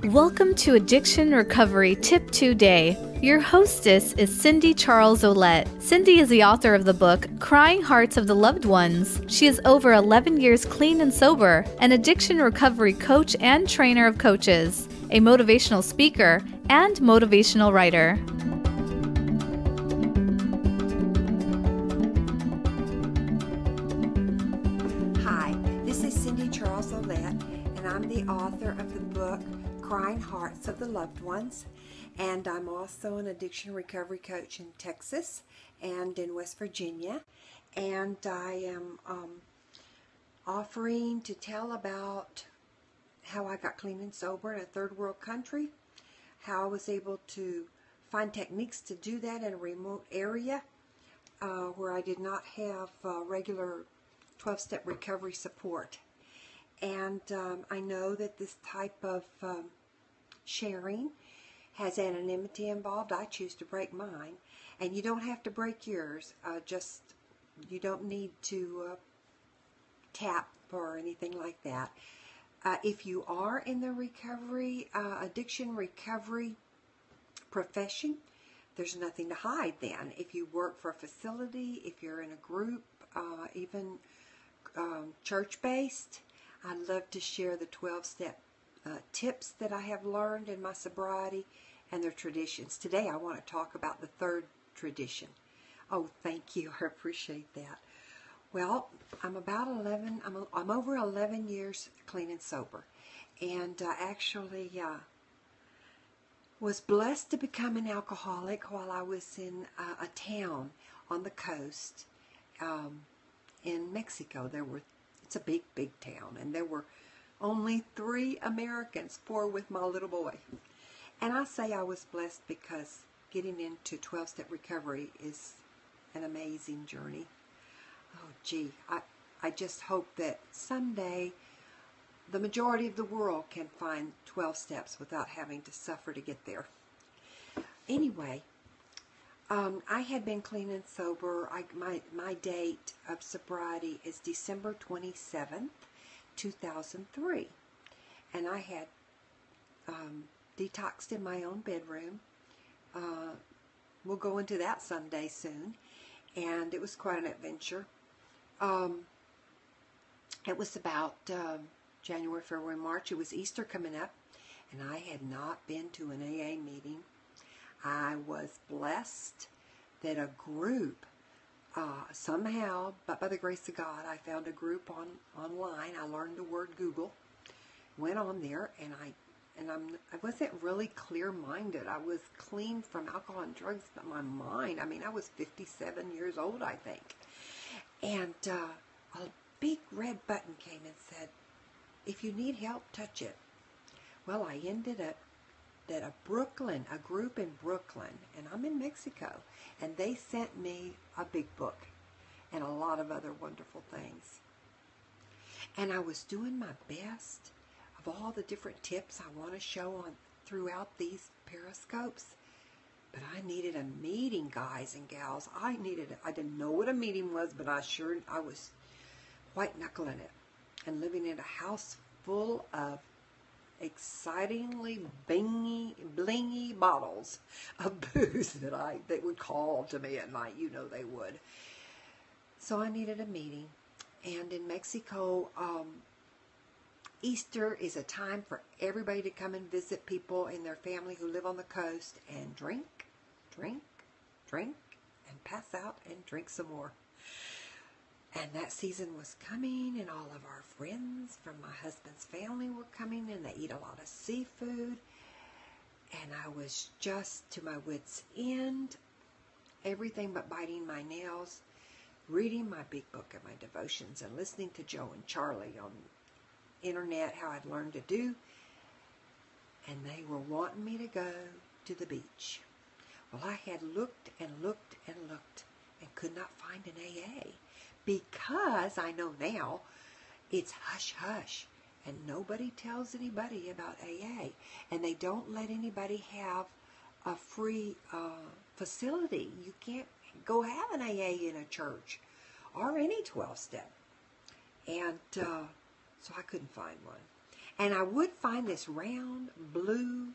Welcome to Addiction Recovery Tip 2 Day. Your hostess is Cindy Charles Ouellette. Cindy is the author of the book, Crying Hearts of the Loved Ones. She is over 11 years clean and sober, an addiction recovery coach and trainer of coaches, a motivational speaker, and motivational writer. Hi, this is Cindy Charles Ouellette, and I'm the author of the book, Crying Hearts of the Loved Ones, and I'm also an addiction recovery coach in Texas and in West Virginia, and I am offering to tell about how I got clean and sober in a third world country, how I was able to find techniques to do that in a remote area where I did not have regular 12-step recovery support. And I know that this type of sharing has anonymity involved. I choose to break mine, and you don't have to break yours. You don't need to tap or anything like that. If you are in the addiction recovery profession, there's nothing to hide then. If you work for a facility, if you're in a group, even church-based, I'd love to share the 12-step tips that I have learned in my sobriety and their traditions. Today I want to talk about the third tradition. Oh, thank you. I appreciate that. Well, I'm over 11 years clean and sober, and actually was blessed to become an alcoholic while I was in a town on the coast in Mexico. It's a big town, and there were only 3 Americans, 4 with my little boy. And I say I was blessed because getting into 12-step recovery is an amazing journey. Oh, gee, I just hope that someday the majority of the world can find 12 steps without having to suffer to get there. Anyway, I had been clean and sober. My date of sobriety is December 27th, 2003. And I had detoxed in my own bedroom. We'll go into that someday soon. And it was quite an adventure. It was about January, February, March. It was Easter coming up, and I had not been to an AA meeting. I was blessed that a group, somehow, but by the grace of God, I found a group online. I learned the word Google, went on there, and I wasn't really clear-minded. I was clean from alcohol and drugs, but my mind, I was 57 years old, I think. And a big red button came and said, if you need help, touch it. Well, I ended up at a group in Brooklyn, and I'm in Mexico, and they sent me a big book and a lot of other wonderful things. And I was doing my best of all the different tips I want to show throughout these periscopes, but I needed a meeting, guys and gals. I didn't know what a meeting was, but I was white-knuckling it and living in a house full of excitingly blingy bottles of booze that would call to me at night. You know they would. So I needed a meeting. And in Mexico, Easter is a time for everybody to come and visit people in their family who live on the coast and drink, and pass out and drink some more. And that season was coming, and all of our friends from my husband's family were coming, and they eat a lot of seafood. And I was just to my wits' end, everything but biting my nails, reading my big book of my devotions and listening to Joe and Charlie on the internet, how I'd learned to do. And they were wanting me to go to the beach. Well, I had looked and could not find an AA. Because I know now it's hush-hush, and nobody tells anybody about AA, and they don't let anybody have a free facility. You can't go have an AA in a church or any 12-step. And so I couldn't find one. And I would find this round blue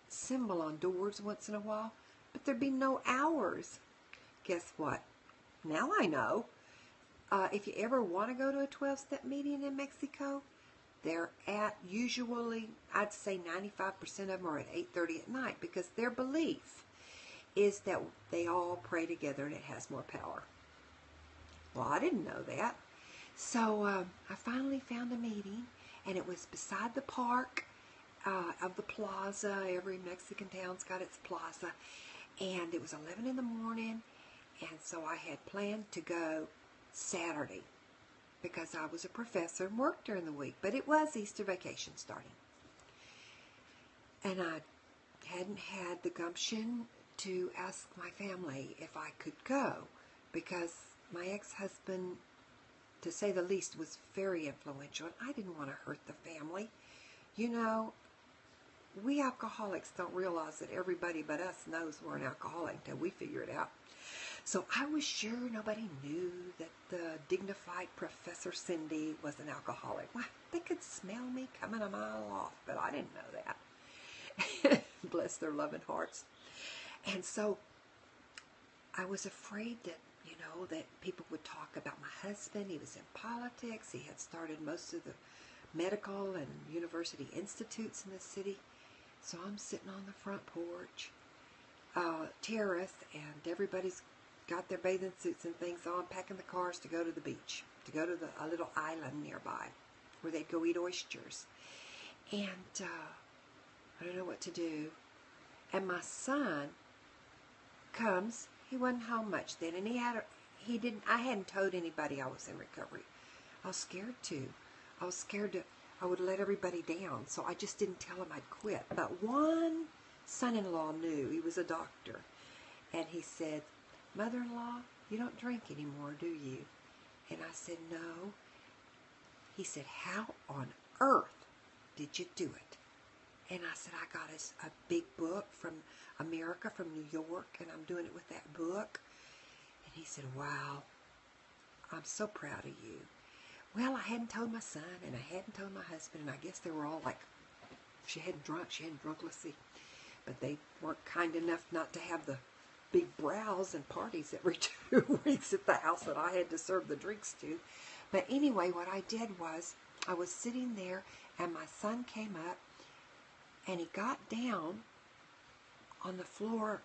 symbol on doors once in a while, but there'd be no hours. Guess what? Now I know. If you ever want to go to a 12-step meeting in Mexico, they're at, usually, I'd say 95% of them are at 8:30 at night, because their belief is that they all pray together and it has more power. Well, I didn't know that. So I finally found a meeting, and it was beside the park of the plaza. Every Mexican town's got its plaza. And it was 11 in the morning, and so I had planned to go Saturday because I was a professor and worked during the week, but it was Easter vacation starting. And I hadn't had the gumption to ask my family if I could go, because my ex-husband, to say the least, was very influential, and I didn't want to hurt the family. You know, we alcoholics don't realize that everybody but us knows we're an alcoholic until we figure it out. So I was sure nobody knew that the dignified Professor Cindy was an alcoholic. Well, they could smell me coming a mile off, but I didn't know that. Bless their loving hearts. And so I was afraid that, you know, that people would talk about my husband. He was in politics. He had started most of the medical and university institutes in the city. So I'm sitting on the front porch, terrace, and everybody's got their bathing suits and things on, packing the cars to go to the beach, to go to a little island nearby where they'd go eat oysters. And I don't know what to do. And my son comes. He wasn't home much then, and I hadn't told anybody I was in recovery. I was scared to. I was scared that I would let everybody down, so I just didn't tell him I'd quit. But one son-in-law knew. He was a doctor, and he said, "Mother-in-law, you don't drink anymore, do you?" And I said, "No." He said, "How on earth did you do it?" And I said, "I got a big book from America, from New York, and I'm doing it with that book." And he said, "Wow, I'm so proud of you." Well, I hadn't told my son, and I hadn't told my husband, and I guess they were all like, she hadn't drunk, let's see. But they weren't kind enough not to have the big brows and parties every 2 weeks at the house that I had to serve the drinks to. But anyway, what I did was, I was sitting there, and my son came up, and he got down on the floor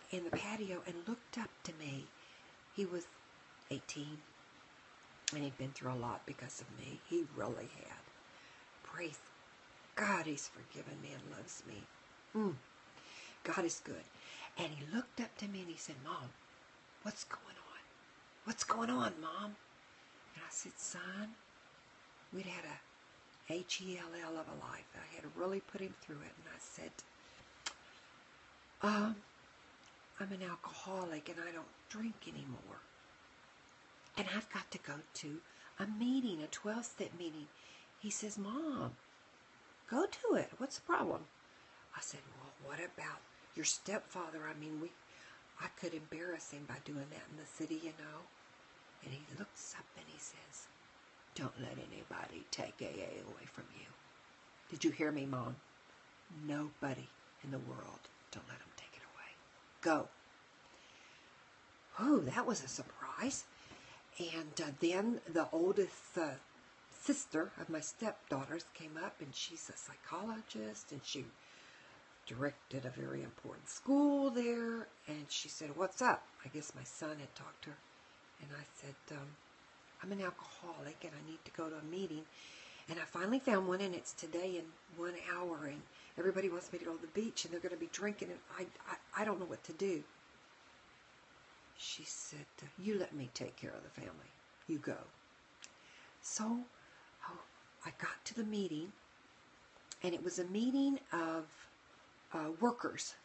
in the patio and looked up to me. He was 18, and he'd been through a lot because of me. He really had. Praise God, he's forgiven me and loves me. God is good. And he looked up to me and he said, "Mom, what's going on? What's going on, Mom?" And I said, "Son, we'd had a H-E-L-L of a life. I had really put him through it." And I said, "I'm an alcoholic and I don't drink anymore. And I've got to go to a meeting, a 12-step meeting." He says, "Mom, go to it. What's the problem?" I said, "Well, what about your stepfather? I mean, I could embarrass him by doing that in the city, you know." And he looks up and he says, "Don't let anybody take AA away from you." Did you hear me, Mom? Nobody in the world. Don't let them take it away. Go. Oh, that was a surprise. And then the oldest sister of my stepdaughters came up, and she's a psychologist, and she directed a very important school there. And she said, "What's up?" I guess my son had talked to her. And I said, "I'm an alcoholic, and I need to go to a meeting. And I finally found one, and it's today in 1 hour, and everybody wants me to go to the beach, and they're going to be drinking, and I don't know what to do." She said, "You let me take care of the family. You go." So I got to the meeting, and it was a meeting of workers.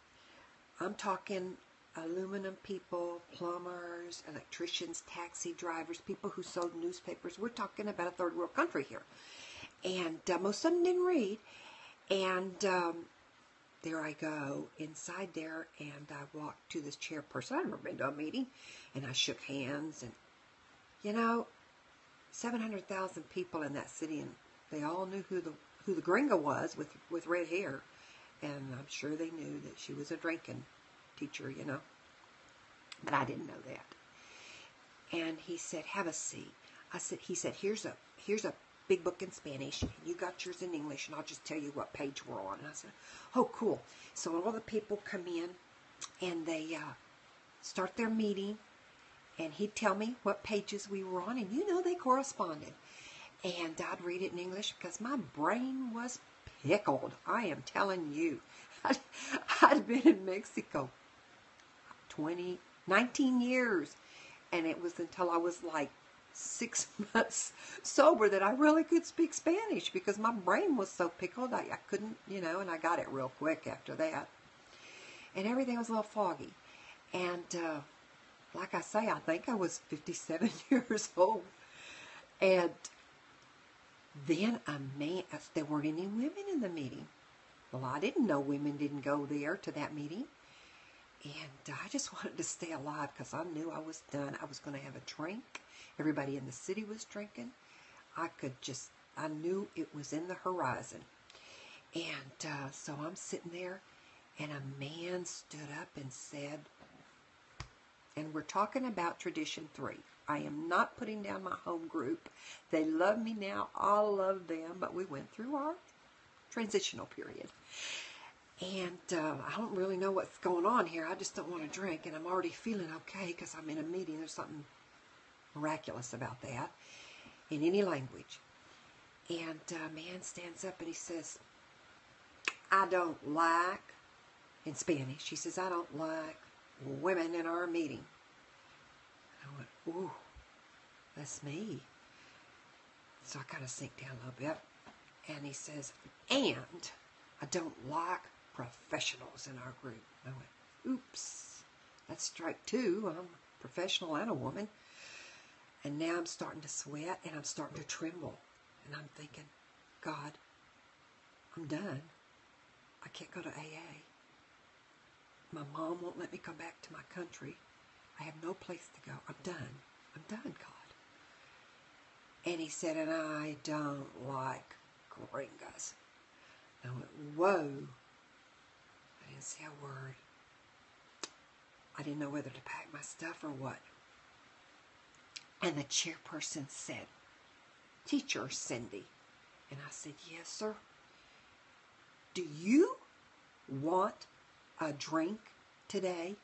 I'm talking aluminum people, plumbers, electricians, taxi drivers, people who sold newspapers. We're talking about a third world country here. And most of them didn't read. And there I go inside there, and I walked to this chairperson. I'd never been to a meeting. And I shook hands. And, you know, 700,000 people in that city, and They all knew who the gringa was with red hair. And I'm sure they knew that she was a drinking teacher, you know. But I didn't know that. And he said, have a seat. He said, here's a big book in Spanish, and you got yours in English, and I'll just tell you what page we're on. And I said, oh, cool. So all the people come in, and they start their meeting, and he'd tell me what pages we were on, and you know they corresponded. And I'd read it in English because my brain was pickled. I am telling you. I'd been in Mexico 19 years, and it was until I was like 6 months sober that I really could speak Spanish because my brain was so pickled I couldn't, you know, and I got it real quick after that. And everything was a little foggy. And like I say, I think I was 57 years old. And then there weren't any women in the meeting. Well, I didn't know women didn't go there to that meeting. And I just wanted to stay alive because I knew I was done. I was going to have a drink. Everybody in the city was drinking. I knew it was in the horizon. And so I'm sitting there, and a man stood up and said, and we're talking about Tradition 3. I am not putting down my home group. They love me now. I love them. But we went through our transitional period. And I don't really know what's going on here. I just don't want to drink. And I'm already feeling okay because I'm in a meeting. There's something miraculous about that in any language. And a man stands up and he says, I don't like, in Spanish, he says, I don't like women in our meeting. I went, ooh, that's me. So I kind of sink down a little bit. And he says, and I don't like professionals in our group. I went, oops, that's strike two. I'm a professional and a woman. And now I'm starting to sweat and I'm starting to tremble. And I'm thinking, God, I'm done. I can't go to AA. My mom won't let me come back to my country. I have no place to go. I'm done. I'm done, God. And he said, and I don't like gringas. I went, whoa. I didn't say a word. I didn't know whether to pack my stuff or what. And the chairperson said, Teacher Cindy. And I said, yes, sir. Do you want a drink today?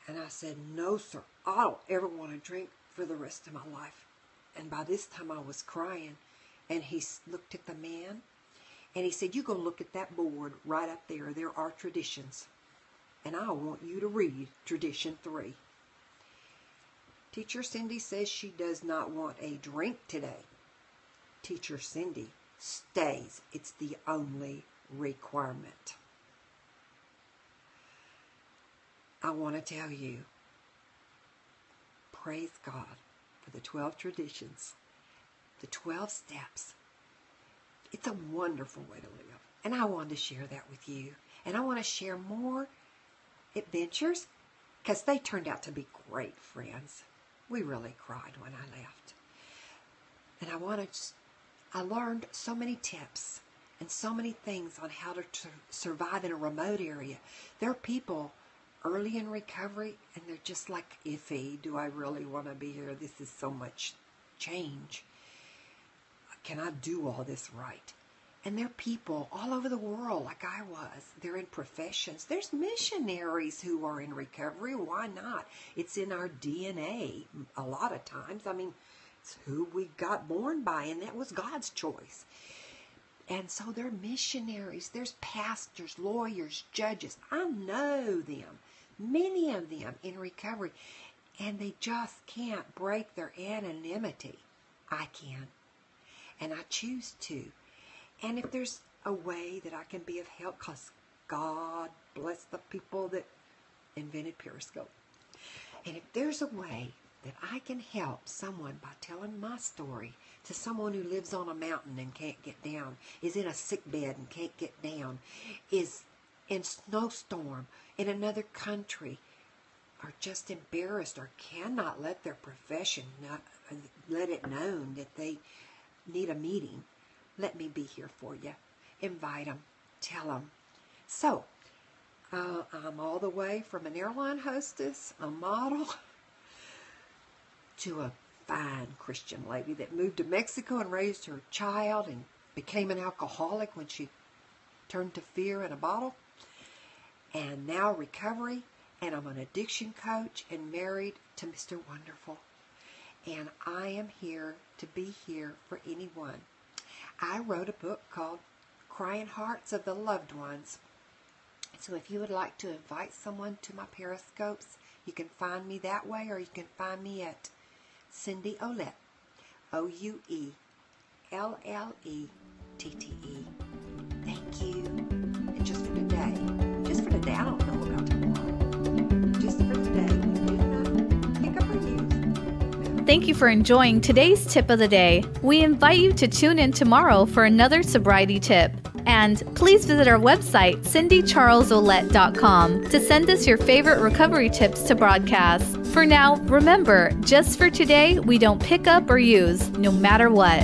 And I said, no, sir. I don't ever want to drink for the rest of my life. And by this time I was crying. And he looked at the man. And he said, you go look at that board right up there. There are traditions. And I want you to read Tradition 3. Teacher Cindy says she does not want a drink today. Teacher Cindy stays. It's the only requirement. I want to tell you, praise God for the 12 traditions, the 12 steps. It's a wonderful way to live. And I wanted to share that with you. And I want to share more adventures because they turned out to be great friends. We really cried when I left. And I learned so many tips and so many things on how to survive in a remote area. There are people early in recovery and they're just like iffy. Do I really want to be here? This is so much change. Can I do all this right? And there are people all over the world like I was. They're in professions. There's missionaries who are in recovery. Why not? It's in our DNA a lot of times. I mean, it's who we got born by, and that was God's choice. And so there are missionaries. There's pastors, lawyers, judges. I know them, many of them in recovery, and they just can't break their anonymity. I can, and I choose to. And if there's a way that I can be of help, because God bless the people that invented Periscope. And if there's a way that I can help someone by telling my story to someone who lives on a mountain and can't get down, is in a sick bed and can't get down, is in snowstorm in another country, are just embarrassed or cannot let their profession let it known that they need a meeting, let me be here for you. Invite them. Tell them. So, I'm all the way from an airline hostess, a model, to a fine Christian lady that moved to Mexico and raised her child and became an alcoholic when she turned to fear in a bottle. And now recovery, and I'm an addiction coach and married to Mr. Wonderful. And I am here to be here for anyone. I wrote a book called Crying Hearts of the Loved Ones. So if you would like to invite someone to my Periscopes, you can find me that way, or you can find me at Cindy Ouellette, Ouellette. Thank you. And just for today, I don't know about tomorrow. Just for today, do not pick up or use. Thank you for enjoying today's tip of the day. We invite you to tune in tomorrow for another sobriety tip. And please visit our website, cindycharlesouellette.com, to send us your favorite recovery tips to broadcast. For now, remember, just for today, we don't pick up or use, no matter what.